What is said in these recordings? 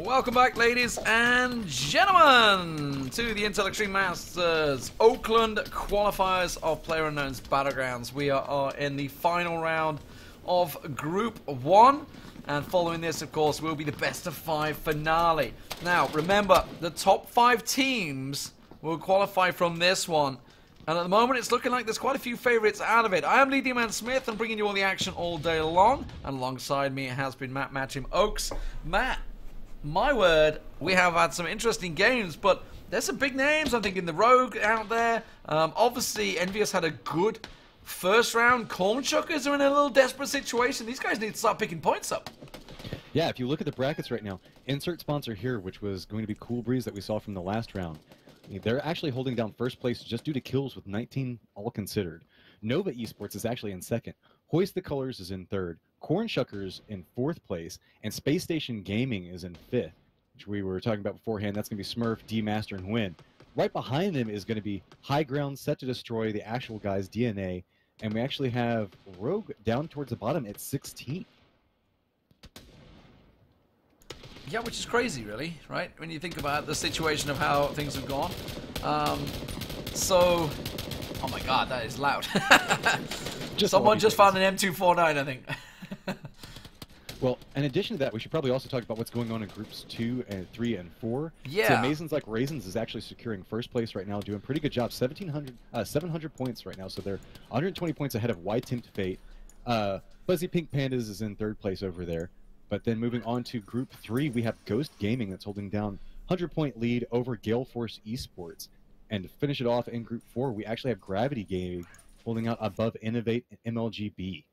Welcome back, ladies and gentlemen, to the Intel Extreme Masters Oakland Qualifiers of PlayerUnknown's Battlegrounds. We are in the final round of Group 1, and following this, of course, will be the best of 5 finale. Now, remember, the top 5 teams will qualify from this one, and at the moment, it's looking like there's quite a few favorites out of it. I am Lee D-Man Smith, and bringing you all the action all day long, and alongside me has been Matt Matchim Oaks. Matt, my word, we have had some interesting games, but there's some big names. I'm thinking the Rogue out there. Obviously, Envious had a good first round. Corn Shuckers are in a little desperate situation. These guys need to start picking points up. Yeah, if you look at the brackets right now, insert sponsor here, which was going to be Cool Breeze that we saw from the last round. They're actually holding down first place just due to kills with 19 all considered. Nova Esports is actually in second. Hoist the Colors is in third. Corn Shuckers in fourth place. And Space Station Gaming is in fifth, which we were talking about beforehand. That's going to be Smurf, D-Master, and Win. Right behind them is going to be High Ground, Set to Destroy, the actual guys, DNA. And we actually have Rogue down towards the bottom at 16. Yeah, which is crazy, really, right? When you think about the situation of how things have gone. Oh my god, that is loud. Someone just found an M249, I think. Well, in addition to that, we should probably also talk about what's going on in groups 2 and 3 and 4. Yeah. So Masons Like Raisins is actually securing first place right now, doing a pretty good job. 700 points right now, so they're 120 points ahead of Why Tempt Fate. Fuzzy Pink Pandas is in third place over there. But then moving on to Group 3, we have Ghost Gaming that's holding down 100-point lead over Gale Force Esports. And to finish it off in Group 4, we actually have Gravity Gaming holding out above Innovate and MLGB.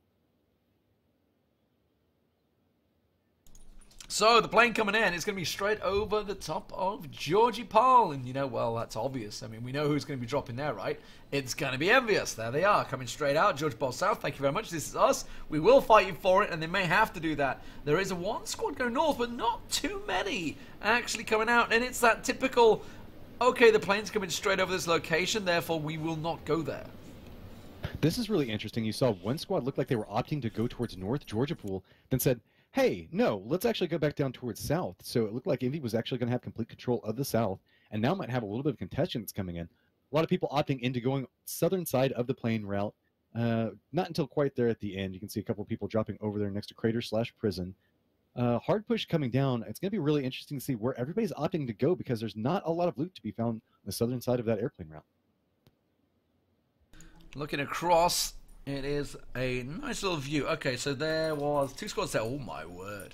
So the plane coming in is going to be straight over the top of Georgie Paul. And you know, well, that's obvious. I mean, we know who's going to be dropping there, right? It's going to be Envious. There they are, coming straight out. Georgie Paul South, thank you very much. This is us. We will fight you for it, and they may have to do that. There is a one squad going north, but not too many actually coming out. And it's that typical, okay, the plane's coming straight over this location, therefore we will not go there. This is really interesting. You saw one squad look like they were opting to go towards North Georgia Pool, then said, hey, no, let's actually go back down towards South. So it looked like Indy was actually going to have complete control of the South, and now might have a little bit of contention that's coming in. A lot of people opting into going southern side of the plane route. Not until quite there at the end. You can see a couple of people dropping over there next to Crater/Prison. Hard push coming down. It's going to be really interesting to see where everybody's opting to go, because there's not a lot of loot to be found on the southern side of that airplane route. Looking across, it is a nice little view. Okay, so there was 2 squads there. Oh my word.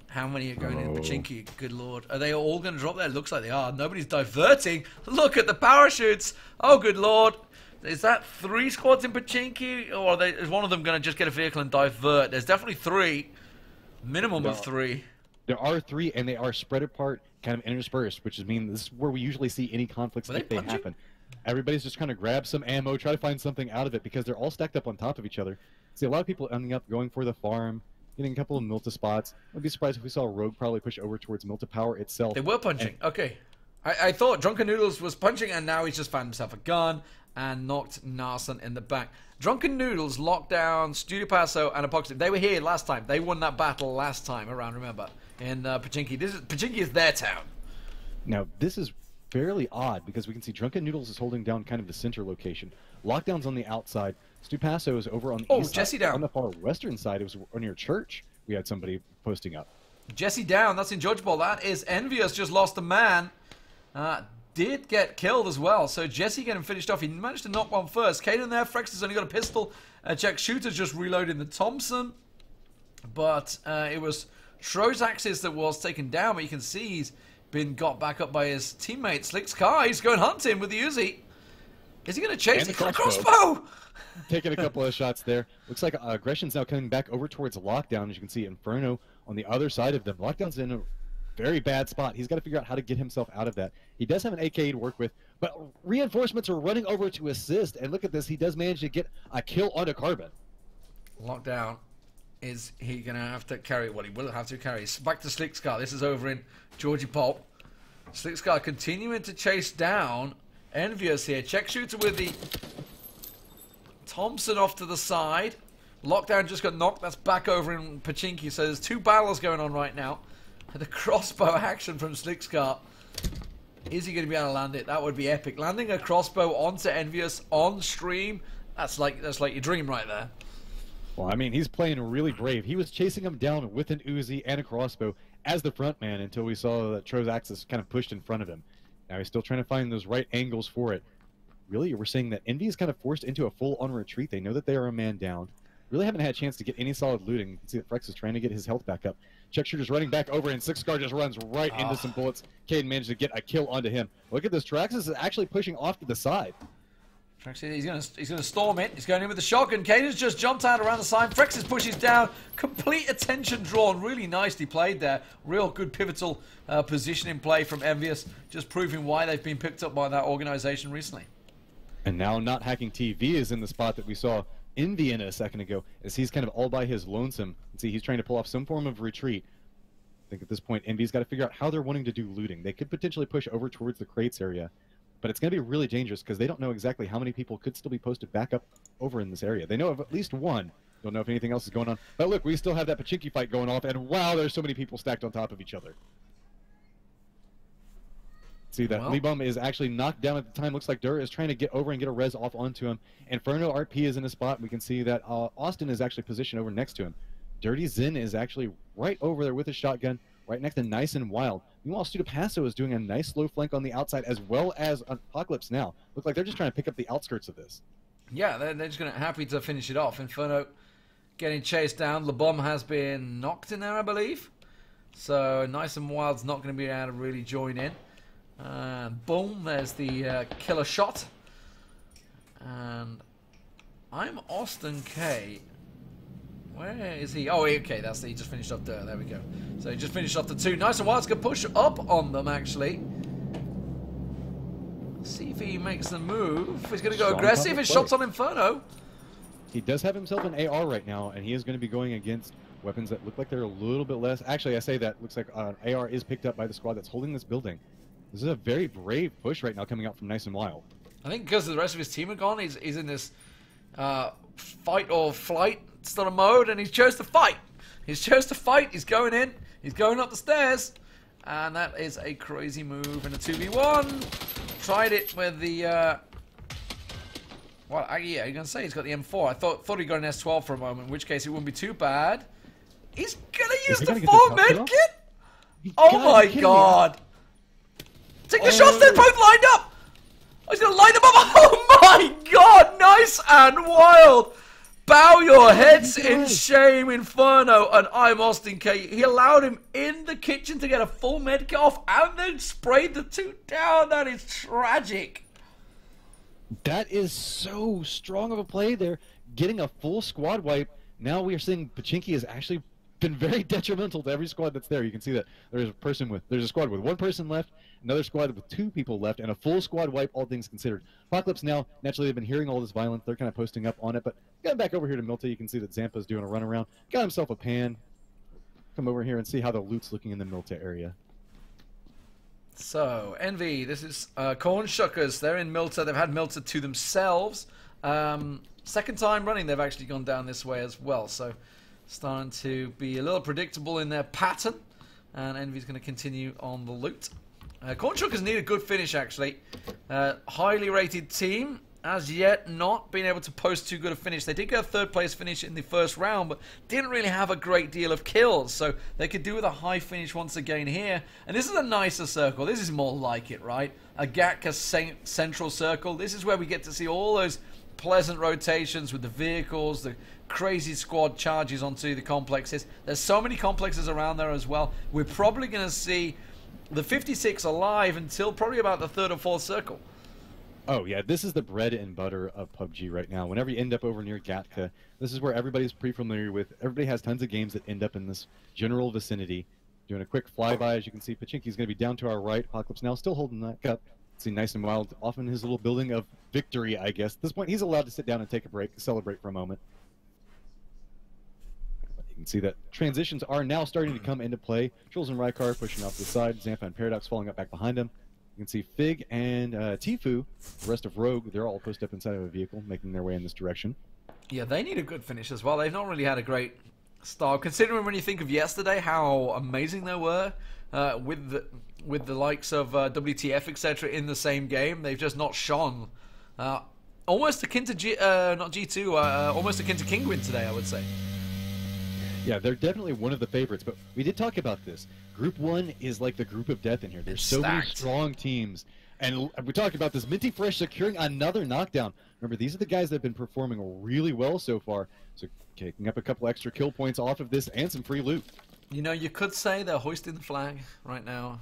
How many are going in Pachinki? Good lord. Are they all going to drop there? It looks like they are. Nobody's diverting. Look at the parachutes. Oh good lord. Is that 3 squads in Pachinki? Or is one of them going to just get a vehicle and divert? There's definitely 3. Minimum of 3. There are 3, and they are spread apart, kind of interspersed, which means this is where we usually see any conflicts if they happen. Everybody's just trying to grab some ammo, try to find something out of it, because they're all stacked up on top of each other. See, a lot of people ending up going for the farm, getting a couple of Milta spots. I'd be surprised if we saw Rogue probably push over towards Milta Power itself. They were punching. Okay. I thought Drunken Noodles was punching, and now he's just found himself a gun and knocked Narson in the back. Drunken Noodles locked down Studio Paso and Epoxy. They were here last time. They won that battle last time around, remember, in Pachinki. Pachinki is their town. Now, this is fairly odd, because we can see Drunken Noodles is holding down kind of the center location. Lockdown's on the outside. Stupasso is over on the east Jesse side. down. On the far western side, it was near church. We had somebody posting up. Jesse down. That's in George Ball. That is Envious. Just lost a man. Did get killed as well. So Jesse getting finished off. He managed to knock one first. Caden there. Frex has only got a pistol. Jack Shooter's just reloading the Thompson. But it was Trozaxis that was taken down. But you can see he's been got back up by his teammate Slick Sky. He's going hunting with the Uzi. Is he going to chase the crossbow? Taking a couple of shots there. Looks like Aggression's now coming back over towards Lockdown. As you can see, Inferno on the other side of them. Lockdown's in a very bad spot. He's got to figure out how to get himself out of that. He does have an AK to work with, but reinforcements are running over to assist. And look at this. He does manage to get a kill on a Carbon. Lockdown. Is he going to have to carry what he will have to carry? Back to Slick Scar. This is over in Georgie Pulp. Slick Scar continuing to chase down Envious here. Check Shooter with the Thompson off to the side. Lockdown just got knocked. That's back over in Pachinki. So there's 2 battles going on right now. The crossbow action from Slickscar. Is he going to be able to land it? That would be epic. Landing a crossbow onto Envious on stream, that's like your dream right there. Well, I mean, he's playing really brave. He was chasing him down with an Uzi and a crossbow as the front man until we saw that Trozaxis kind of pushed in front of him. Now he's still trying to find those right angles for it. Really, we're seeing that Envy is kind of forced into a full-on retreat. They know that they are a man down. Really haven't had a chance to get any solid looting. You can see that Frex is trying to get his health back up. Chuck Shooter's running back over, and Slickscar just runs right into some bullets. Caden managed to get a kill onto him. Look at this. Traxxas is actually pushing off to the side. He's gonna storm it. He's going in with the shotgun. Caden's just jumped out around the side. Frexis pushes down. Complete attention drawn. Really nicely played there. Real good pivotal position in play from Envious. Just proving why they've been picked up by that organization recently. And now Not Hacking TV is in the spot that we saw Envy in a second ago, as he's kind of all by his lonesome. You see, he's trying to pull off some form of retreat. I think at this point, Envy's got to figure out how they're wanting to do looting. They could potentially push over towards the crates area, but it's going to be really dangerous because they don't know exactly how many people could still be posted back up over in this area. They know of at least one. Don't know if anything else is going on. But look, we still have that Pachinki fight going off, and wow, there's so many people stacked on top of each other. See that Lebum is actually knocked down at the time. Looks like Dur is trying to get over and get a res off onto him. Inferno RP is in a spot. We can see that Austin is actually positioned over next to him. Dirty Zen is actually right over there with his shotgun, right next to Nice and Wild. Meanwhile, Studipasso is doing a nice slow flank on the outside, as well as Apocalypse now. Looks like they're just trying to pick up the outskirts of this. Yeah, they're just going to happy to finish it off. Inferno getting chased down. LeBomb has been knocked in there, I believe. So Nice and Wild's not going to be able to really join in. Boom, there's the killer shot. And I'm Austin K. Where is he? Oh, okay, he just finished off there. There we go. So he just finished off the two. Nice and Wild's going to push up on them, actually. See if he makes the move. He's going to go aggressive. His shot's on Inferno. He does have himself an AR right now, and he is going to be going against weapons that look like they're a little bit less. Actually, I say that looks like an AR is picked up by the squad that's holding this building. This is a very brave push right now coming out from Nice and Wild. I think because the rest of his team are gone, he's in this fight or flight sort of mode, and he chose to fight. He's chose to fight. He's going in. He's going up the stairs. And that is a crazy move in a 2v1. Tried it with the... yeah, you're going to say he's got the M4. I thought he got an S12 for a moment, in which case it wouldn't be too bad. He's going to use the full medkit? Oh my god. Take the shots, they're both lined up! Oh, he's going to line them up! Oh my god! Nice and Wild! Bow your heads in shame, Inferno, and I'm Austin K. He allowed him in the kitchen to get a full med kit off and then sprayed the two down. That is tragic. That is so strong of a play there. Getting a full squad wipe. Now we are seeing Pachinki has actually been very detrimental to every squad that's there. You can see that there's a squad with one person left, another squad with two people left, and a full squad wipe, all things considered. Apocalypse now, naturally they've been hearing all this violence, they're kind of posting up on it, but getting back over here to Milta, you can see that Zampa's doing a run around, got himself a pan. Come over here and see how the loot's looking in the Milta area. So, Envy, this is Corn Shuckers. They're in Milta, they've had Milta to themselves. Second time running they've actually gone down this way as well, so starting to be a little predictable in their pattern, and Envy's going to continue on the loot. Corn Shuckers need a good finish, actually. Highly rated team, as yet not been able to post too good a finish. They did get a third place finish in the first round, but didn't really have a great deal of kills, so they could do with a high finish once again here. And this is a nicer circle. This is more like it, right? A Gatka central circle. This is where we get to see all those pleasant rotations with the vehicles, the crazy squad charges onto the complexes. There's so many complexes around there as well. We're probably going to see the 56 alive until probably about the third or fourth circle. Oh yeah, this is the bread and butter of PUBG right now. Whenever you end up over near Gatka, this is where everybody's pretty familiar with. Everybody has tons of games that end up in this general vicinity. Doing a quick flyby, as you can see, Pachinki's going to be down to our right. Apocalypse now still holding that cup. See Nice and Wild off in his little building of victory, I guess. At this point, he's allowed to sit down and take a break, celebrate for a moment. You can see that transitions are now starting to come into play. Trolls and Rykar pushing off to the side. Zampa and Paradox falling up back behind him. You can see Fig and Tifu, the rest of Rogue, they're all posted up inside of a vehicle, making their way in this direction. Yeah, they need a good finish as well. They've not really had a great style. Considering when you think of yesterday, how amazing they were with the likes of WTF, etc. in the same game, they've just not shone. Almost akin to not G2, almost akin to Kinguin today, I would say. Yeah, they're definitely one of the favorites, but we did talk about this. Group 1 is like the group of death in here. There's so many strong teams. And we talked about this. Minty Fresh securing another knockdown. Remember, these are the guys that have been performing really well so far. So taking up a couple extra kill points off of this and some free loot. You know, you could say they're hoisting the flag right now.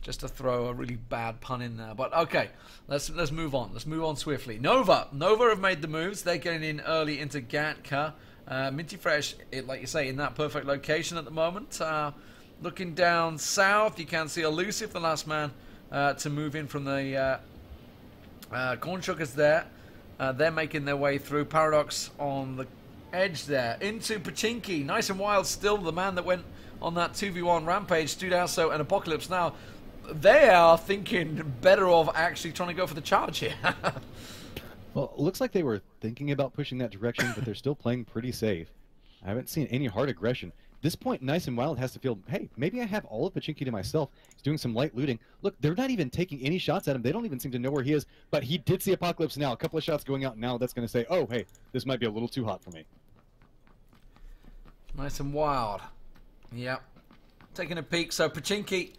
Just to throw a really bad pun in there. But okay, let's move on. Let's move on swiftly. Nova have made the moves. They're getting in early into Gatka. Minty Fresh, like you say, in that perfect location at the moment. Looking down south, you can see Elusive, the last man to move in from the Corn Sugars there. They're making their way through. Paradox on the edge there. Into Pachinki. Nice and Wild still the man that went on that 2v1 rampage. Studasso and Apocalypse now. They are thinking better of actually trying to go for the charge here. Well, it looks like they were thinking about pushing that direction, but they're still playing pretty safe. I haven't seen any hard aggression. This point, Nice and Wild has to feel, hey, maybe I have all of Pachinki to myself. He's doing some light looting. Look, they're not even taking any shots at him. They don't even seem to know where he is, but he did see Apocalypse now. A couple of shots going out now. That's going to say, oh, hey, this might be a little too hot for me. Nice and Wild. Yep. Taking a peek. So Pachinki,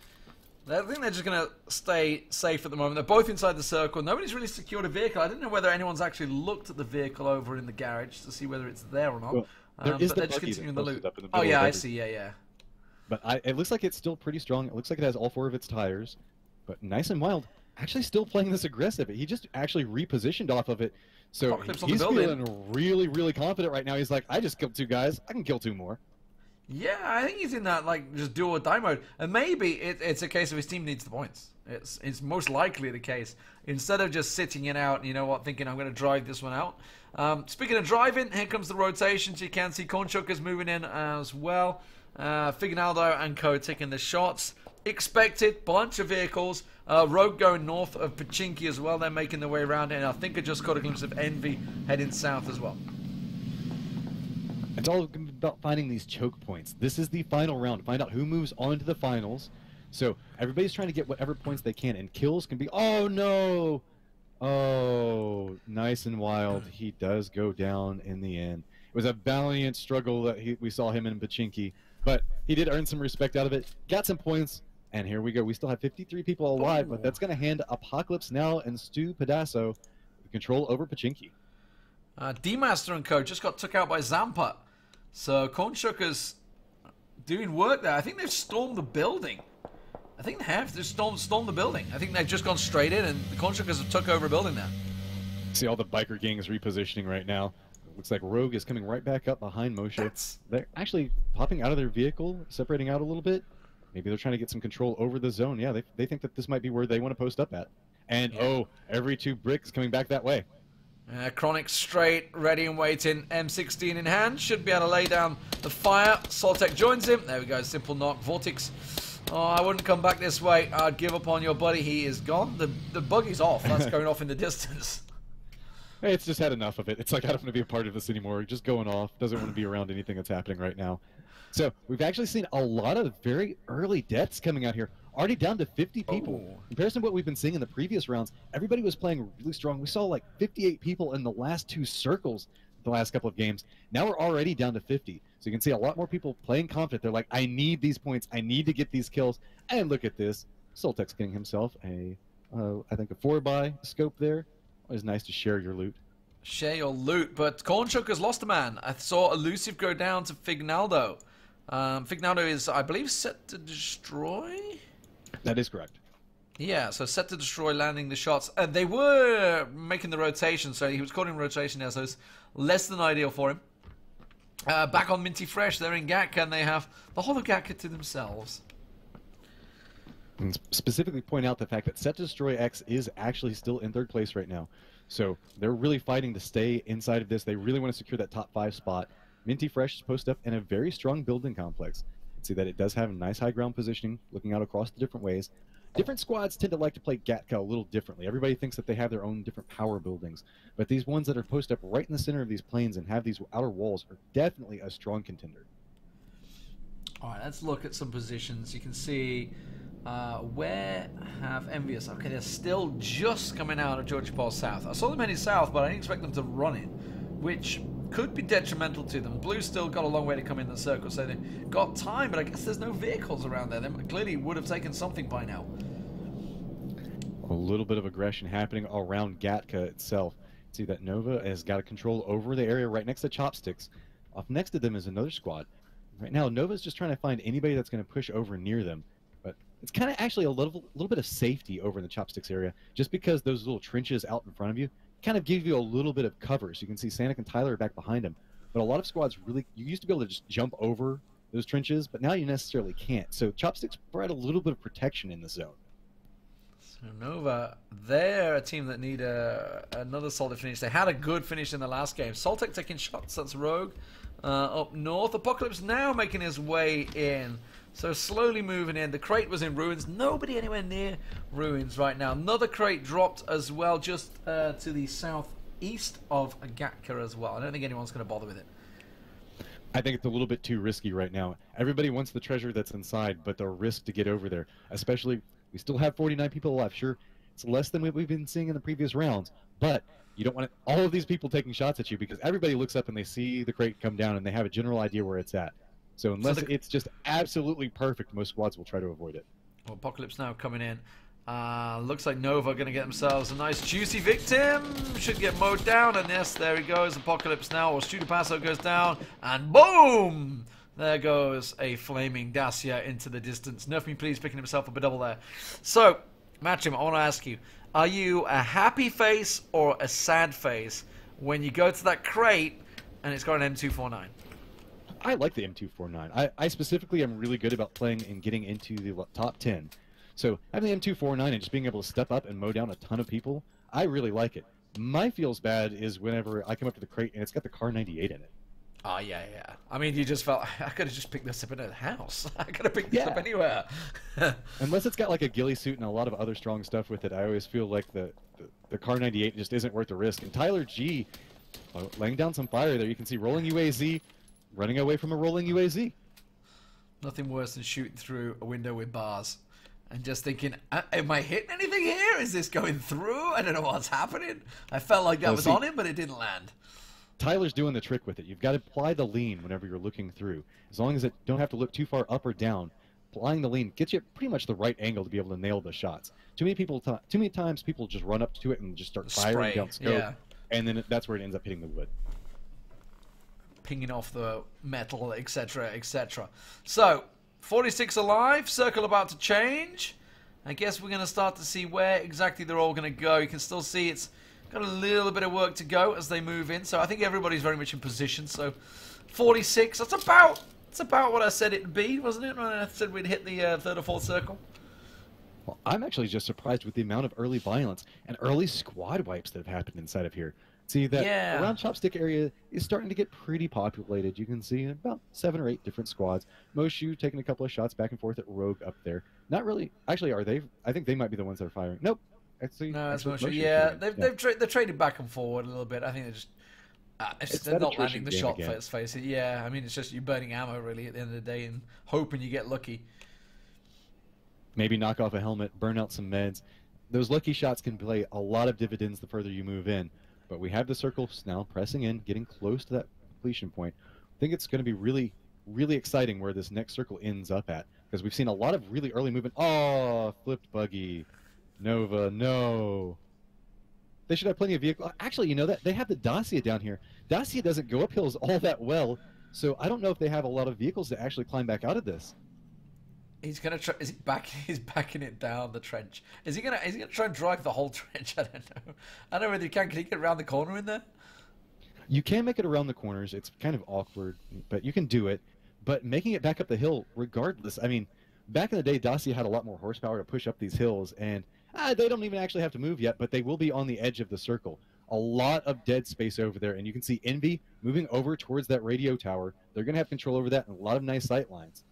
I think they're just going to stay safe at the moment. They're both inside the circle. Nobody's really secured a vehicle. I didn't know whether anyone's actually looked at the vehicle over in the garage to see whether it's there or not. Well, there is but the they're just buggy continuing that the loot. posted up in the Oh middle yeah, of I everything. see. Yeah. But it looks like it's still pretty strong. It looks like it has all 4 of its tires. But Nice and Wild actually still playing this aggressive. He just actually repositioned off of it. So Apocalypse on the he's building. feeling really, really confident right now. He's like, I just killed 2 guys. I can kill 2 more. Yeah, I think he's in that like just do or die mode, and maybe it's a case of his team needs the points. It's most likely the case. Instead of just sitting it out, you know what, thinking I'm going to drive this one out. Speaking of driving, here comes the rotations. You can see Cornchuckers moving in as well. Fignaldo and Co taking the shots. Expected bunch of vehicles. Rogue going north of Pachinki as well. They're making their way around, and I think I just got a glimpse of Envy heading south as well. It's all about finding these choke points. This is the final round. Find out who moves on to the finals. So everybody's trying to get whatever points they can, and kills can be. Oh no! Oh, Nice and Wild. He does go down in the end. It was a valiant struggle that we saw him in Pachinki, but he did earn some respect out of it. Got some points, and here we go. We still have 53 people alive, but that's going to hand Apocalypse now and Stu Pedasso the control over Pachinki. D-Master and Co just got took out by Zampa. So Cornshuckers doing work there. I think they've stormed the building. I think they have. They've stormed the building. I think they've just gone straight in, and the Cornshuckers have took over a building now. See all the biker gangs repositioning right now. Looks like Rogue is coming right back up behind Moshe. They're actually popping out of their vehicle, separating out a little bit. Maybe they're trying to get some control over the zone. Yeah, they think that this might be where they want to post up at. And, oh, every 2 bricks coming back that way. Chronic straight, ready and waiting. M16 in hand. Should be able to lay down the fire. Soltec joins him. There we go. Simple knock. Vortex. Oh, I wouldn't come back this way. I'd give up on your buddy. He is gone. The buggy's off. That's going off in the distance. Hey, it's just had enough of it. It's like, I don't want to be a part of this anymore. Just going off. Doesn't want to be around anything that's happening right now. So we've actually seen a lot of very early deaths coming out here. Already down to 50 people. In comparison to what we've been seeing in the previous rounds, everybody was playing really strong. We saw like 58 people in the last 2 circles the last couple of games. Now we're already down to 50. So you can see a lot more people playing confident. They're like, I need these points. I need to get these kills. And look at this. Soltec's getting himself a, I think a 4x scope there. Always nice to share your loot. Share your loot. But Cornshuckers lost a man. I saw Elusive go down to Fignaldo. Fignaldo is, I believe, set to destroy? That is correct. Yeah, so set to destroy, landing the shots. They were making the rotation, so he was caught in rotation there, so it's less than ideal for him. Back on Minty Fresh, they're in Gatka, and they have the whole of Gatka to themselves. And specifically point out the fact that Set to Destroy X is actually still in 3rd place right now. So they're really fighting to stay inside of this. They really want to secure that top 5 spot. Minty Fresh is posted up in a very strong building complex. You can see that it does have nice high ground positioning, looking out across the different ways. And Minty Fresh is posted up in a very strong building complex. Different squads tend to like to play Gatka a little differently. Everybody thinks that they have their own different power buildings, but these ones that are posted up right in the center of these plains and have these outer walls are definitely a strong contender. All right, let's look at some positions. You can see where have Envious. Okay, they're still just coming out of Georgia Paul South. I saw them heading south, but I didn't expect them to run it, which could be detrimental to them. Blue still got a long way to come in the circle, so they've got time, but I guess there's no vehicles around there. They clearly would have taken something by now. A little bit of aggression happening around Gatka itself. See that Nova has got a control over the area right next to Chopsticks. Off next to them is another squad. Right now, Nova's just trying to find anybody that's going to push over near them. But it's kind of actually a little bit of safety over in the Chopsticks area, just because those little trenches out in front of you kind of give you a little bit of cover. So you can see Sanic and Tyler are back behind him. But a lot of squads really, you used to be able to just jump over those trenches, but now you necessarily can't. So Chopsticks provide a little bit of protection in the zone. So Nova, they're a team that need another solid finish. They had a good finish in the last game. Soltec taking shots, that's Rogue. Up north, Apocalypse now making his way in. So slowly moving in. The crate was in ruins. Nobody anywhere near ruins right now. Another crate dropped as well, just to the southeast of Gatka as well. I don't think anyone's going to bother with it. I think it's a little bit too risky right now. Everybody wants the treasure that's inside, but the risk to get over there, especially, we still have 49 people alive. Sure, it's less than what we've been seeing in the previous rounds, but you don't want all of these people taking shots at you, because everybody looks up and they see the crate come down and they have a general idea where it's at. So unless it's just absolutely perfect, most squads will try to avoid it. Well, Apocalypse now coming in. Looks like Nova are going to get themselves a nice juicy victim. Should get mowed down, and yes, there he goes. Apocalypse now, or Studipasso goes down, and boom! There goes a flaming Dacia into the distance. Nerf me please, picking himself up a double there. So, Matcham, I want to ask you, are you a happy face or a sad face when you go to that crate and it's got an M249? I like the M249. I specifically am really good about playing and getting into the top 10. So having the M249 and just being able to step up and mow down a ton of people, I really like it. My feels bad is whenever I come up to the crate and it's got the Car 98 in it. Oh, yeah. I mean, you just felt, I could have just picked this up in a house. I could have picked this up anywhere. Unless it's got like a ghillie suit and a lot of other strong stuff with it, I always feel like the Car 98 just isn't worth the risk. And Tyler G, laying down some fire there. You can see rolling UAZ, running away from a rolling UAZ. Nothing worse than shooting through a window with bars and just thinking, am I hitting anything here? Is this going through? I don't know what's happening. I felt like that was on him, but it didn't land. Tyler's doing the trick with it. You've got to apply the lean whenever you're looking through. As long as it don't have to look too far up or down, applying the lean gets you pretty much the right angle to be able to nail the shots. Too many times people just run up to it and just start firing down scope, and then that's where it ends up hitting the wood. Pinging off the metal, etc., etc. So, 46 alive, circle about to change. I guess we're going to start to see where exactly they're all going to go. You can still see it's got a little bit of work to go as they move in. So I think everybody's very much in position. So 46, that's about what I said it'd be, wasn't it? When I said we'd hit the third or fourth circle. Well, I'm actually just surprised with the amount of early violence and early squad wipes that have happened inside of here. See that around Chopstick area is starting to get pretty populated. You can see about 7 or 8 different squads. Moshu taking a couple of shots back and forth at Rogue up there. Not really. Actually, are they? I think they might be the ones that are firing. Nope. Actually, no, that's Moshu. Yeah, they've traded back and forward a little bit. I think they're not landing the shot face. Face it. Yeah, I mean it's just you burning ammo really at the end of the day and hoping you get lucky. Maybe knock off a helmet, burn out some meds. Those lucky shots can play a lot of dividends the further you move in. But we have the circles now pressing in, getting close to that completion point. I think it's going to be really, really exciting where this next circle ends up at, because we've seen a lot of really early movement. Oh, flipped buggy. Nova, no. They should have plenty of vehicle. Actually, you know that they have the Dacia down here. Dacia doesn't go up hills all that well, so I don't know if they have a lot of vehicles to actually climb back out of this. He's gonna try. He's backing it down the trench. Is he gonna try and drive the whole trench? I don't know. I don't know whether he can. Can he get around the corner in there? You can make it around the corners. It's kind of awkward, but you can do it. But making it back up the hill, regardless. I mean, back in the day, Dacia had a lot more horsepower to push up these hills, and they don't even actually have to move yet. But they will be on the edge of the circle. A lot of dead space over there, and you can see Envy moving over towards that radio tower. They're gonna have control over that, and a lot of nice sight lines.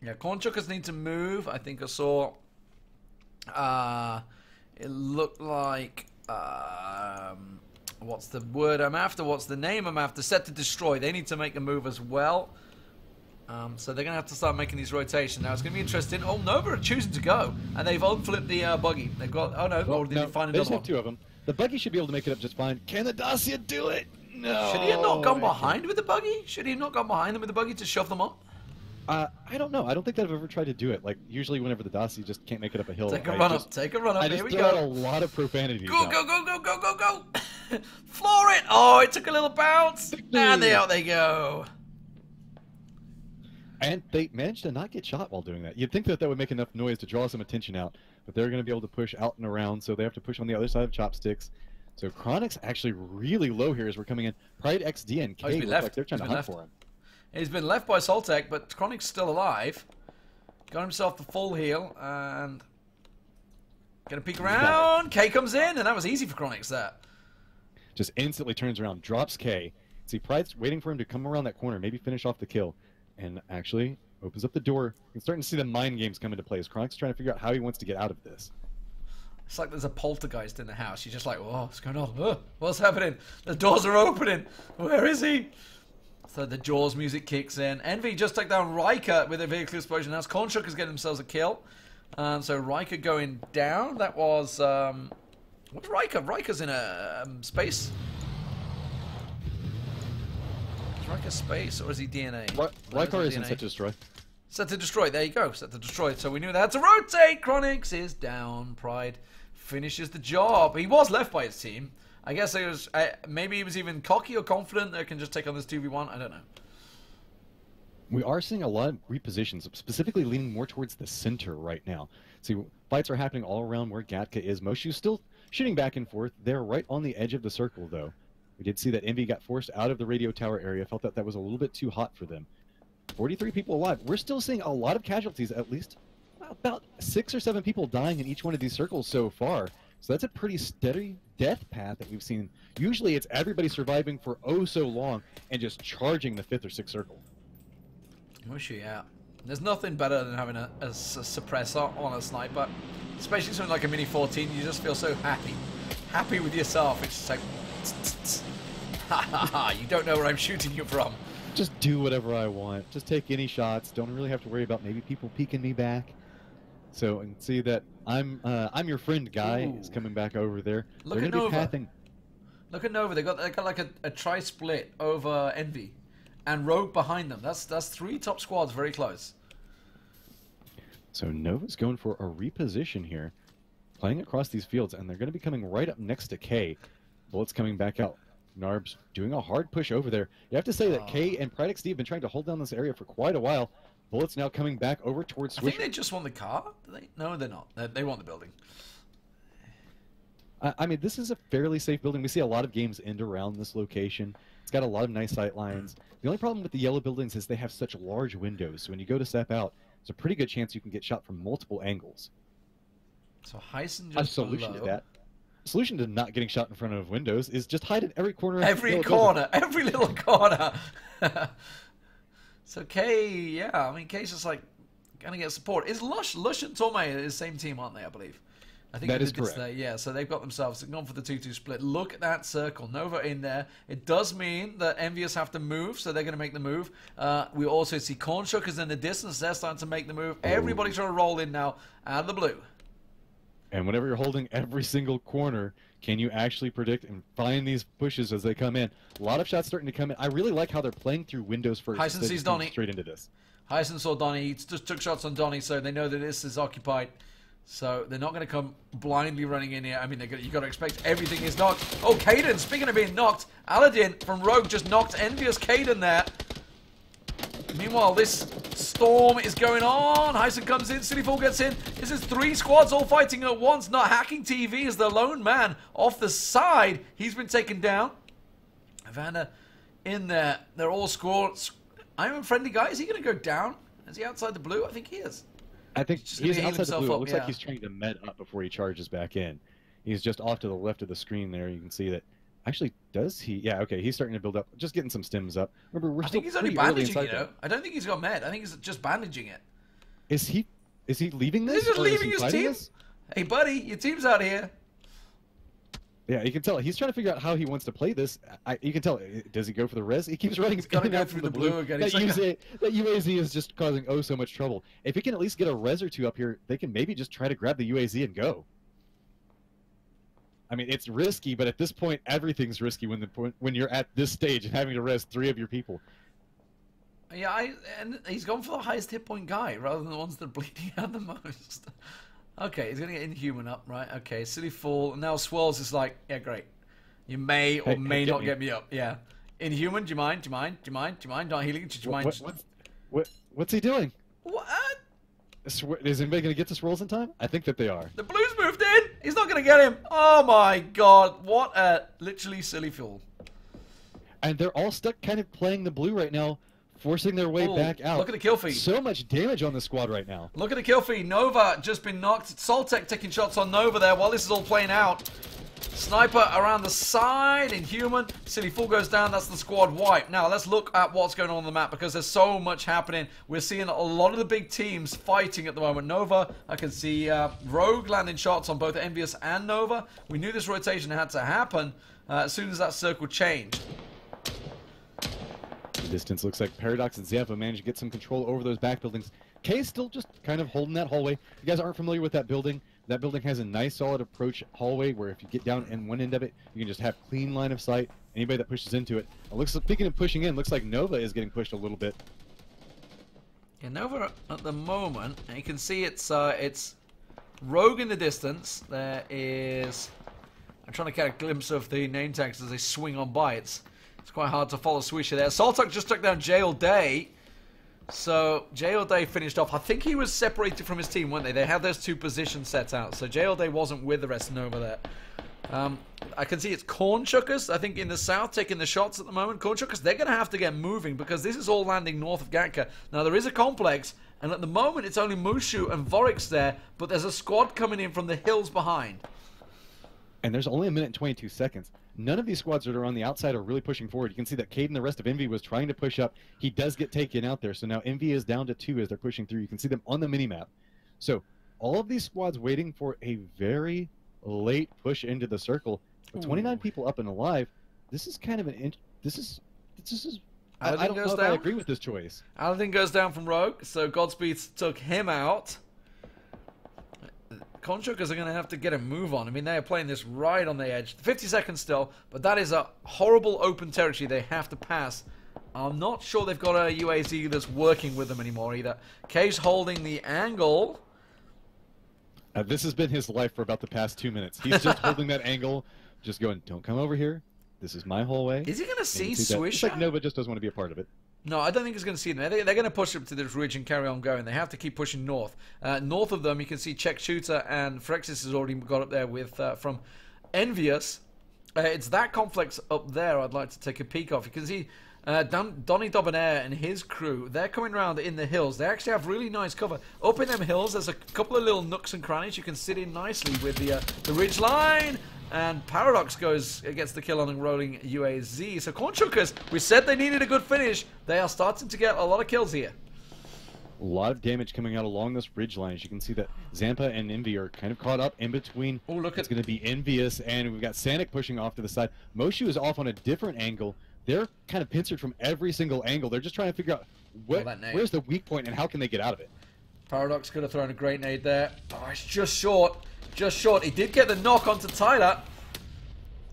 Yeah, corn chuckers need to move. I think I saw It looked like what's the word I'm after? What's the name I'm after? Set to destroy. They need to make a move as well. So they're going to have to start making these rotations. Now, it's going to be interesting. Oh, Nova are choosing to go. And they've unflipped the buggy. They've got... Oh, no. Well, Or did they find they another just have one? two of them. The buggy should be able to make it up just fine. Can the Dacia do it? No. Should he have not gone behind with the buggy? Should he have not gone behind them with the buggy to shove them up? I don't know. I don't think that I've ever tried to do it. Like, usually whenever the Dacia just can't make it up a hill. Take a run up. Take a run up. I Here just we throw out a go. lot of profanity. Go, go, go, go, go, go, go. Floor it. Oh, it took a little bounce. And out they go. And they managed to not get shot while doing that. You'd think that that would make enough noise to draw some attention out, but they're going to be able to push out and around, so they have to push on the other side of Chopsticks. So Chronic's actually really low here as we're coming in. Pride XD and K look like they're trying to hunt for him. He's been left by Soltec, but Chronic's still alive. Got himself the full heal, and gonna peek around. K comes in, and that was easy for Chronic's there. Just instantly turns around, drops K. See, Pride's waiting for him to come around that corner, maybe finish off the kill. And actually opens up the door. You're starting to see the mind games come into play as Chronic's trying to figure out how he wants to get out of this. It's like there's a poltergeist in the house. You're just like, oh, what's going on? Oh, what's happening? The doors are opening. Where is he? So the Jaws music kicks in. Envy just took down Riker with a vehicle explosion. Now Cornshuckers getting themselves a kill. So Riker going down. That was... what's Riker? Riker's in a space... Riker space, or is he DNA? Riker is in set to destroy. Set to destroy, there you go. Set to destroy. So we knew they had to rotate. Chronix is down. Pride finishes the job. He was left by his team. I guess it was maybe he was even cocky or confident that can just take on this 2v1. I don't know. We are seeing a lot of repositions, specifically leaning more towards the center right now. See, fights are happening all around where Gatka is. Moshu's still shooting back and forth. They're right on the edge of the circle, though. We did see that Envy got forced out of the radio tower area. Felt that that was a little bit too hot for them. 43 people alive. We're still seeing a lot of casualties, at least about 6 or 7 people dying in each one of these circles so far. So that's a pretty steady death path that we've seen. Usually it's everybody surviving for oh so long and just charging the 5th or 6th circle. Mushy, yeah. There's nothing better than having a suppressor on a sniper. Especially something like a Mini 14, you just feel so happy. Happy with yourself. It's just like... Ha ha ha, you don't know where I'm shooting you from. Just do whatever I want. Just take any shots. Don't really have to worry about maybe people peeking me back. So, and see that I'm your friend guy is coming back over there. Look at Nova. Look at Nova. They got like a tri-split over Envy, and Rogue behind them. That's 3 top squads very close. So Nova's going for a reposition here, playing across these fields, and they're going to be coming right up next to K. Bullets coming back out. Narb's doing a hard push over there. You have to say that K and Pride XD have been trying to hold down this area for quite a while. Bullets now coming back over towards Swisher. I think they just want the car. Do they? No, they're not. They want the building. I mean, this is a fairly safe building. We see a lot of games end around this location. It's got a lot of nice sight lines. The only problem with the yellow buildings is they have such large windows. So when you go to step out, there's a pretty good chance you can get shot from multiple angles. So Heisen just a solution to that. Solution to not getting shot in front of windows is just hide in every corner. Every corner, every little corner. So K, yeah, I mean K's just like gonna get support. Is Lush and Torme the same team, aren't they? I believe. I think that is correct. Yeah, so they've got themselves gone for the 2-2 split. Look at that circle. Nova in there. It does mean that Envious have to move, so they're going to make the move. We also see Cornshuckers in the distance. They're starting to make the move. Everybody's trying to roll in now out of the blue. And whenever you're holding every single corner, can you actually predict and find these pushes as they come in? A lot of shots starting to come in. I really like how they're playing through windows first. Heisen sees Donnie. Straight into this. Heisen saw Donnie. He just took shots on Donnie, so they know that this is occupied. So they're not going to come blindly running in here. I mean, you got to expect everything is knocked. Oh, Caden, speaking of being knocked, Aladdin from Rogue just knocked Envious Caden there. Meanwhile, this storm is going on. Heisen comes in, Cityfall gets in. This is 3 squads all fighting at once. Not Hacking TV is the lone man off the side. He's been taken down. Havana in there. They're all scored. I'm a friendly guy. Is he going to go down? Is he outside the blue? I think he is. I think he's outside the blue. It looks like he's trying to med up before he charges back in. He's just off to the left of the screen there. You can see that. Actually, does he? Yeah, okay. He's starting to build up. Just getting some stims up. Remember, we're still I think he's only bandaging, you know. I don't think he's got med. I think he's just bandaging it. Is he leaving this? He's just leaving his team. Hey, buddy, your team's out here. Yeah, you can tell he's trying to figure out how he wants to play this. You can tell. Does he go for the res? He keeps running. He's got to go through the blue again. That UAZ is just causing so much trouble. If he can at least get a res or two up here, they can maybe just try to grab the UAZ and go. I mean, it's risky, but at this point, everything's risky when you're at this stage and having to res 3 of your people. Yeah, and he's gone for the highest hit point guy rather than the ones that are bleeding out the most. Okay, he's going to get Inhuman up, right? Okay, Silly Fall. Now Swirls is like, yeah, great. You may or may not get me up. Yeah. Inhuman, do you mind? Do you mind? Do you mind? Do you mind? Not healing? Do you mind? What's he doing? What? Is anybody going to get to Swirls in time? I think that they are. The Blues moved in. He's not going to get him. Oh my god. What a literally silly fool. And they're all stuck kind of playing the blue right now, forcing their way back out. Look at the kill feed. So much damage on the squad right now. Look at the kill feed. Nova just been knocked. Soltec taking shots on Nova there while this is all playing out. Sniper around the side. Inhuman. Silly Fool goes down. That's the squad wipe. Now let's look at what's going on the map because there's so much happening. We're seeing a lot of the big teams fighting at the moment. Nova, I can see Rogue landing shots on both Envious and Nova. We knew this rotation had to happen as soon as that circle changed. Distance looks like Paradox and Zampa managed to get some control over those back buildings. Kay still just kind of holding that hallway. If you guys aren't familiar with that building has a nice solid approach hallway where if you get down in one end of it, you can just have clean line of sight. Anybody that pushes into it. It looks like, speaking of pushing in, looks like Nova is getting pushed a little bit. Yeah, Nova at the moment, and you can see it's Rogue in the distance. There is, I'm trying to get a glimpse of the name tags as they swing on by. It's quite hard to follow Swisher there. Saltok just took down Jay All Day. So Jay All Day finished off. I think he was separated from his team, weren't they? They had those 2 positions set out. So Jay All Day wasn't with the rest of Nova there. I can see it's Corn Chuckers, I think, in the south taking the shots at the moment. Corn Chuckers, they're going to have to get moving because this is all landing north of Gatka. Now, there is a complex, and at the moment it's only Mushu and Vorix there, but there's a squad coming in from the hills behind. And there's only 1 minute and 22 seconds. None of these squads that are on the outside are really pushing forward. You can see that Cade and the rest of Envy was trying to push up. He does get taken out there. So now Envy is down to 2 as they're pushing through. You can see them on the minimap. So all of these squads waiting for a very late push into the circle. With 29 people up and alive, this is kind of an... I don't know if I agree with this choice. Aladdin goes down from Rogue, so Godspeed took him out. Conchukers are going to have to get a move on. I mean, they are playing this right on the edge. 50 seconds still, but that is a horrible open territory they have to pass. I'm not sure they've got a UAZ that's working with them anymore either. Kay's holding the angle. This has been his life for about the past 2 minutes. He's just holding that angle, just going, don't come over here. This is my hallway. Is he going to see Swish? It's like Nova just doesn't want to be a part of it. No, I don't think he's going to see them. They're going to push up to this ridge and carry on going. They have to keep pushing north. North of them, you can see Czech Shooter and Frexis has already got up there with from Envious. It's that complex up there I'd like to take a peek of. You can see Donny Dobonair and his crew. They're coming around in the hills. They actually have really nice cover. Up in them hills, there's a couple of little nooks and crannies you can sit in nicely with the ridge line. And Paradox gets the kill on the rolling UAZ. So Cornchukers, we said they needed a good finish. They are starting to get a lot of kills here. A lot of damage coming out along this ridge line. As you can see that Zampa and Envy are kind of caught up in between. Oh, look, it's going to be Envious, and we've got Sanic pushing off to the side. Moshu is off on a different angle. They're kind of pincered from every single angle. They're just trying to figure out where's the weak point and how can they get out of it. Paradox could have thrown a great nade there. Oh, it's just short. Just short. He did get the knock onto Tyler.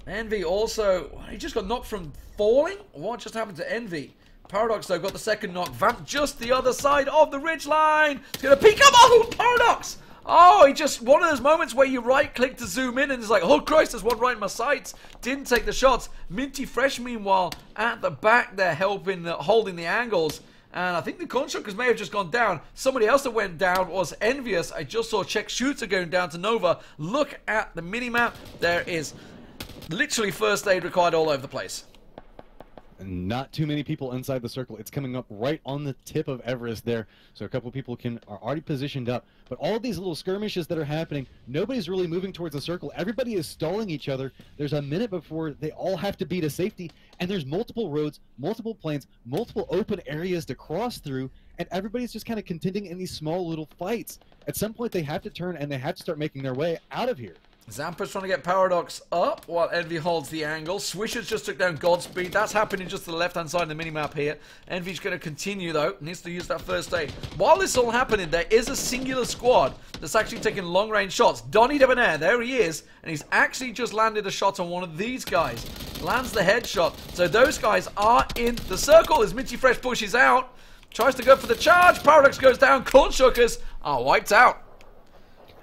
Envy also... He just got knocked from falling? What just happened to Envy? Paradox, though, got the second knock. Vamp just the other side of the ridge line. He's going to peek up. Oh, Paradox! Oh, he just... One of those moments where you right-click to zoom in and it's like, oh, Christ, there's one right in my sights. Didn't take the shots. Minty Fresh, meanwhile, at the back there helping, holding the angles. And I think the Constructors may have just gone down. Somebody else that went down was Envious. I just saw Czech Shooter going down to Nova. Look at the minimap. There is literally first aid required all over the place. And not too many people inside the circle. It's coming up right on the tip of Everest there. So a couple of people are already positioned up. But all these little skirmishes that are happening, nobody's really moving towards the circle. Everybody is stalling each other. There's a minute before they all have to be to safety. And there's multiple roads, multiple planes, multiple open areas to cross through. And everybody's just kind of contending in these small little fights. At some point, they have to turn and they have to start making their way out of here. Zampa's trying to get Paradox up while Envy holds the angle. Swisher's just took down Godspeed. That's happening just to the left-hand side of the minimap here. Envy's going to continue, though. Needs to use that first aid. While this is all happening, there is a singular squad that's actually taking long-range shots. Donny Debonair, there he is. And he's actually just landed a shot on one of these guys. Lands the headshot. So those guys are in the circle as Minty Fresh pushes out. Tries to go for the charge. Paradox goes down. Corn Shookers are wiped out.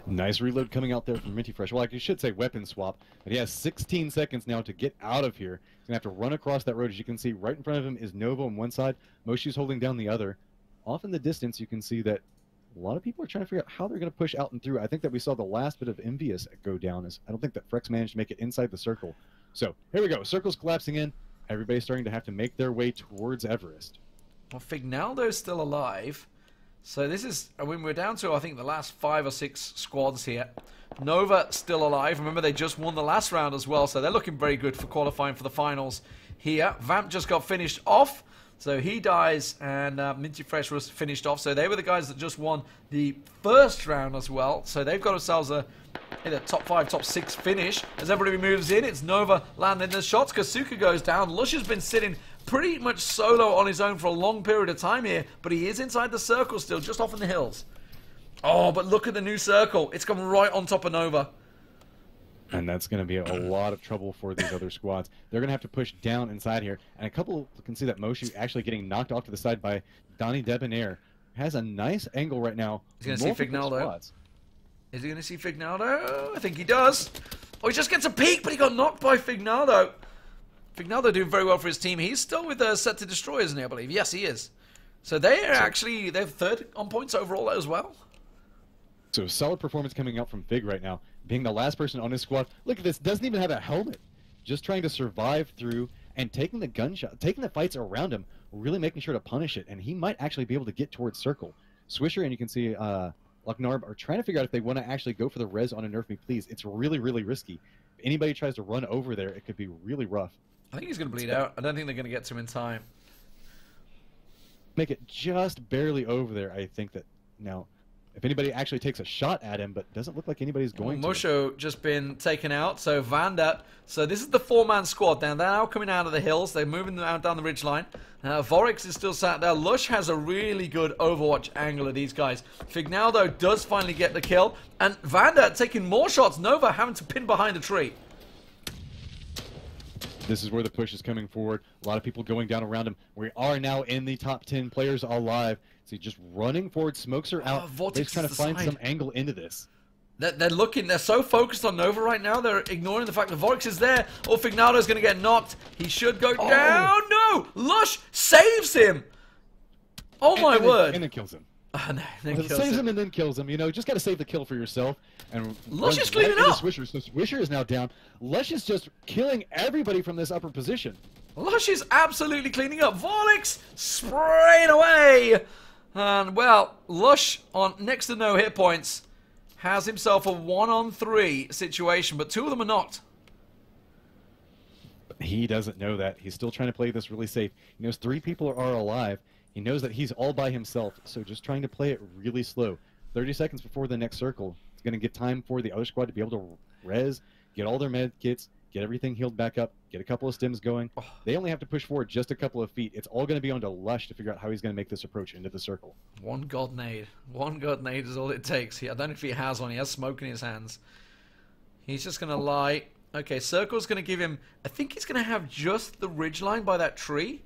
Nice reload coming out there from Minty Fresh. Well, you should say weapon swap. But he has 16 seconds now to get out of here. He's going to have to run across that road. As you can see, right in front of him is Nova on one side. Moshi's holding down the other. Off in the distance, you can see that a lot of people are trying to figure out how they're going to push out and through. I think that we saw the last bit of Envious go down. I don't think that Frex managed to make it inside the circle. So, here we go. Circle's collapsing in. Everybody's starting to have to make their way towards Everest. Well, Fignaldo's still alive. So this is, when we're down to, I think, the last 5 or 6 squads here. Nova still alive. Remember, they just won the last round as well, so they're looking very good for qualifying for the finals here. Vamp just got finished off, so he dies, and Minty Fresh was finished off. So they were the guys that just won the first round as well. So they've got themselves a top 5, top 6 finish. As everybody moves in, it's Nova landing the shots. Kasuka goes down. Lush has been sitting pretty much solo on his own for a long period of time here, but he is inside the circle still, just off in the hills. Oh, but look at the new circle. It's come right on top of Nova. And that's going to be a lot of trouble for these other squads. They're going to have to push down inside here. And a couple can see that Moshi actually getting knocked off to the side by Donny Debonair. Has a nice angle right now. He's going to see Fignaldo. Is he going to see Fignaldo? I think he does. Oh, he just gets a peek, but he got knocked by Fignaldo. Fignaldo doing very well for his team. He's still with Set to Destroy, isn't he, I believe? Yes, he is. So they're actually, they're third on points overall as well. So solid performance coming out from Fig right now. Being the last person on his squad. Look at this, doesn't even have a helmet. Just trying to survive through and taking the gunshot, taking the fights around him, really making sure to punish it. And he might actually be able to get towards circle. Swisher and you can see Lucknarb are trying to figure out if they want to actually go for the res on a Nerf Me Please. It's really, really risky. If anybody tries to run over there, it could be really rough. I think he's going to bleed out. I don't think they're going to get to him in time. Make it just barely over there. I think that now, if anybody actually takes a shot at him, but doesn't look like anybody's going to. Mosho just been taken out. So Vanda. So this is the 4-man squad. Now they're now coming out of the hills. They're moving down the ridgeline. Vorex is still sat there. Lush has a really good Overwatch angle of these guys. Fignaldo does finally get the kill. And Vanda taking more shots. Nova having to pin behind the tree. This is where the push is coming forward. A lot of people going down around him. We are now in the top 10 players alive. So just running forward. Smokes are out. They're trying to find some angle into this. They're looking. They're so focused on Nova right now. They're ignoring the fact that Vorex is there. Or Fignaldo's going to get knocked. He should go down. No! Lush saves him. Oh my word. And then kills him. Then saves him and then kills him. You know, just got to save the kill for yourself. And Lush is cleaning up. Swisher. So Swisher is now down. Lush is just killing everybody from this upper position. Lush is absolutely cleaning up. Vorex spraying away. And, well, Lush, on next to no hit points, has himself a 1-on-3 situation, but 2 of them are knocked. He doesn't know that. He's still trying to play this really safe. He knows 3 people are alive. He knows that he's all by himself, so just trying to play it really slow. 30 seconds before the next circle. It's going to give time for the other squad to be able to res, get all their med kits, get everything healed back up, get a couple of stims going. They only have to push forward just a couple of feet. It's all going to be on to Lush to figure out how he's going to make this approach into the circle. One god nade. One god nade is all it takes. I don't know if he has one. He has smoke in his hands. He's just going to lie. Okay, circle's going to give him... I think he's going to have just the ridgeline by that tree.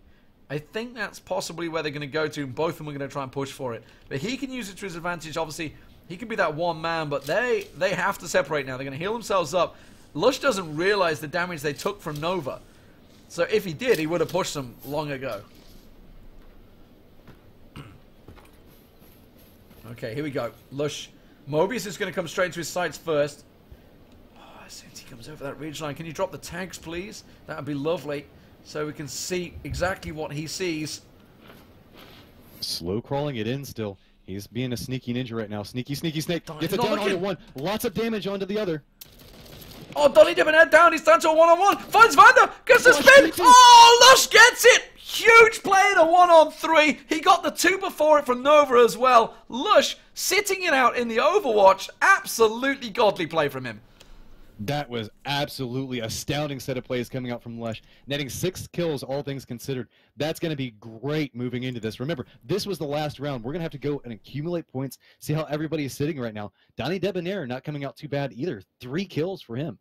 I think that's possibly where they're going to go to, and both of them are going to try and push for it. But he can use it to his advantage. Obviously, he can be that one man, but they have to separate now. They're going to heal themselves up. Lush doesn't realize the damage they took from Nova. So if he did, he would have pushed them long ago. Okay, here we go. Lush. Mobius is going to come straight to his sights first. Oh, as soon as he comes over that ridgeline, can you drop the tags, please? That would be lovely. So we can see exactly what he sees. Slow crawling it in still. He's being a sneaky ninja right now. Sneaky, sneaky snake. Gets it down onto one. Lots of damage onto the other. Oh, Donny Debonair down. He's down to a one-on-one. Finds Vander. Gets the spin. Oh, Lush gets it. Huge play in a 1-on-3. He got the 2 before it from Nova as well. Lush sitting it out in the Overwatch. Absolutely godly play from him. That was absolutely astounding set of plays coming out from Lush, netting 6 kills, all things considered. That's going to be great moving into this. Remember, this was the last round. We're going to have to go and accumulate points, see how everybody is sitting right now. Donny Debonair not coming out too bad either. 3 kills for him.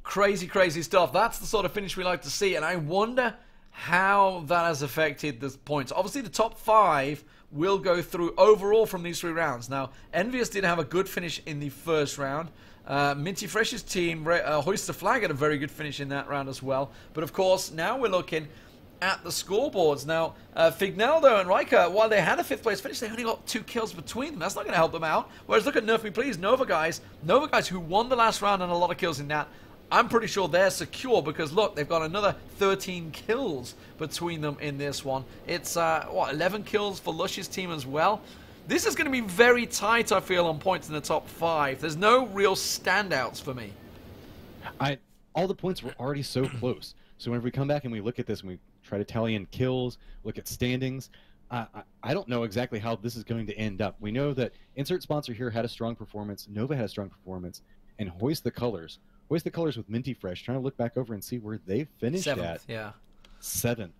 Crazy, crazy stuff. That's the sort of finish we like to see, and I wonder how that has affected the points. Obviously, the top 5 will go through overall from these 3 rounds. Now, Envious did have a good finish in the first round. Minty Fresh's team, Hoist the Flag, had a very good finish in that round as well. But of course, now we're looking at the scoreboards. Now, Fignaldo and Riker, while they had a 5th place finish, they only got 2 kills between them. That's not going to help them out. Whereas look at Nerf Me Please, Nova guys who won the last round and a lot of kills in that. I'm pretty sure they're secure because, look, they've got another 13 kills between them in this one. It's, 11 kills for Lush's team as well. This is going to be very tight, I feel, on points in the top 5. There's no real standouts for me. All the points were already so close. So whenever we come back and we look at this and we try to tally in kills, look at standings, I don't know exactly how this is going to end up. We know that Insert Sponsor here had a strong performance, Nova had a strong performance, and Hoist the Colors with Minty Fresh, trying to look back over and see where they finished 7th, at. yeah. 7th.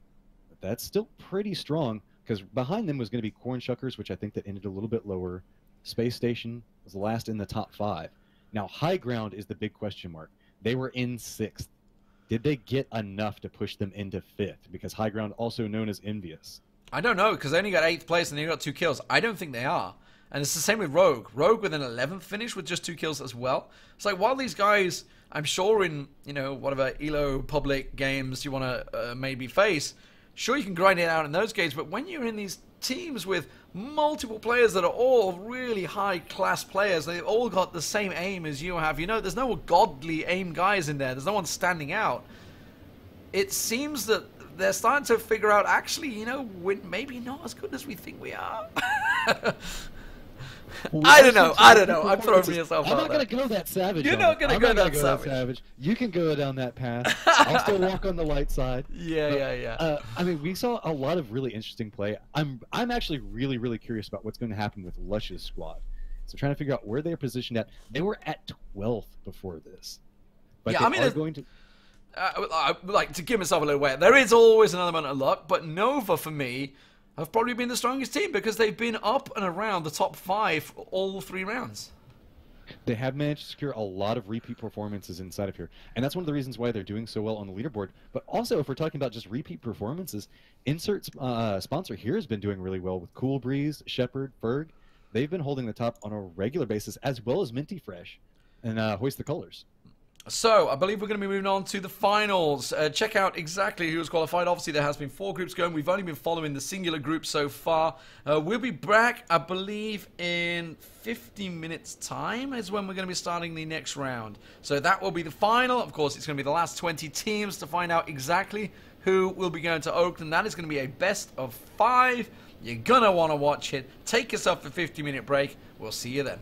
But that's still pretty strong. Because behind them was going to be Corn Shuckers, which I think that ended a little bit lower. Space Station was the last in the top 5. Now, High Ground is the big question mark. They were in 6th. Did they get enough to push them into 5th? Because High Ground, also known as Envious. I don't know, because they only got 8th place and they got 2 kills. I don't think they are. And it's the same with Rogue. Rogue with an 11th finish with just 2 kills as well. It's like, while these guys, I'm sure in, whatever ELO public games you want to maybe face, sure, you can grind it out in those games, but when you're in these teams with multiple players that are all really high-class players, they've all got the same aim as you have. There's no godly aim guys in there. There's no one standing out. It seems that they're starting to figure out, actually, we're maybe not as good as we think we are. I don't know. I'm throwing myself out I'm not going to go that savage. You're not going to go that savage. You can go down that path. I'll still walk on the light side. Yeah. I mean, we saw a lot of really interesting play. I'm actually really, really curious about what's going to happen with Lush's squad. So trying to figure out where they're positioned at. They were at 12th before this. But yeah, I mean, are going to... like, to give myself a little weight, there is always an element of luck, but Nova, for me, have probably been the strongest team because they've been up and around the top 5 all 3 rounds. They have managed to secure a lot of repeat performances inside of here. And that's one of the reasons why they're doing so well on the leaderboard. But also, if we're talking about just repeat performances, Insert Sponsor here has been doing really well with Cool Breeze, Shepard, Ferg. They've been holding the top on a regular basis, as well as Minty Fresh and Hoist the Colors. So, I believe we're going to be moving on to the finals. Check out exactly who has qualified. Obviously, there has been 4 groups going. We've only been following the singular group so far. We'll be back, I believe, in 50 minutes' time is when we're going to be starting the next round. So that will be the final. Of course, it's going to be the last 20 teams to find out exactly who will be going to Oakland. That is going to be a best of 5. You're going to want to watch it. Take yourself a 50-minute break. We'll see you then.